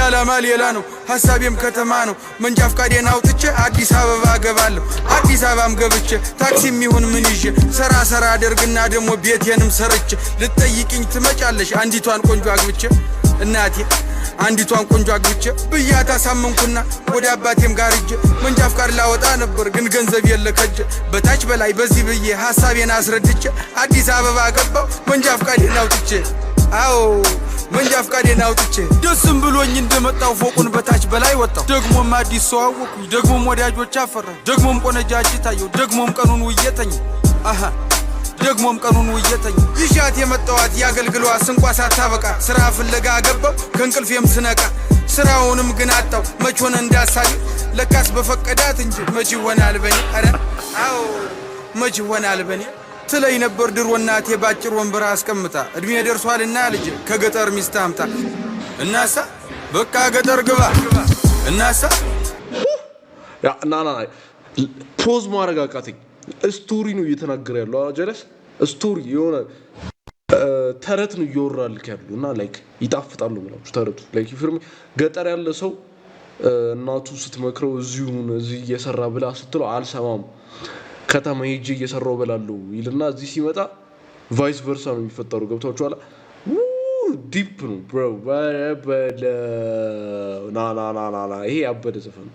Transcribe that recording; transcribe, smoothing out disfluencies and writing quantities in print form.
ዓላማ ሌላ ነው ሐሳቤም ከተማ ነው መንጃ ፍቃዴን አውጥቼ አዲስ አበባ ገባለሁ አዲስ አበባም ገብቼ ታክሲም ይሁን ምን ይዤ ሰራ አደርግና ደሞ ቤቴንም ሰርቼ ልትጠይቅኝ ትመጫለሽ አንዲቷን ቆንጆ አግብቼ እናቴ አንዲቷን ቆንጆ አግብቼ ብያታ ሳመንኩና ወደ አባቴም ጋር ሂጄ መንጃ ፍቃድ ላወጣ ነበር ግን ገንዘብ የለከጀ በታች በላይ በዚህ ብዬ ሐሳቤን አስረድቼ አዲስ አበባ ገባው መንጃ ፍቃዴን አውጥቼ አዎ መንጃ ፍቃዴን አውጥቼ ደስም ብሎኝ እንደመጣው ፎቁን በታች በላይ ወጣው ደግሞም አዲስ ሰው አወኩኝ ደግሞም ወዳጆች አፈራሁ ደግሞም ቆነጃጅ ታየው ደግሞም ቀኑን ውየተኝ ደግሞም ቀኑን ውየተኝ ይሻት የመጣዋት ያገልግሏ ስንቋ ሳታበቃ ስራ ፍለጋ ገባው ከንቅልፌም ስነቃ ስራውንም ግን አጣው መች ሆነ እንዳሳቢ ለካስ በፈቀዳት እንጂ መች ይሆናል በኔ አረ አዎ መች ይሆናል በኔ ትለይ ነበር ድሮ እናቴ ባጭር ወንበር አስቀምጣ እድሜ ደርሷልና ልጅ ከገጠር ሚስት አምጣ እናሳ በቃ ገጠር ግባ እናሳ ያ ናና ፖዝ ማረጋጋትኝ ስቶሪ ነው እየተናገረ ያለው ጀለስ ስቶሪ የሆነ ተረት ነው እየወራልክ ያለው እና ላይክ ይጣፍጣሉ ማለት ተረቱ ላይክ ፊልም ገጠር ያለ ሰው እናቱ ስትመክረው እዚህ እየሰራ ብላ ስትለው አልሰማም ከተማ ሄጄ እየሰራው በላለው ይልና እዚህ ሲመጣ ቫይስ ቨርሳ ነው የሚፈጠረው ገብታችኋል ዲፕ ነው ብሮ ና ይሄ አበደ ዘፈን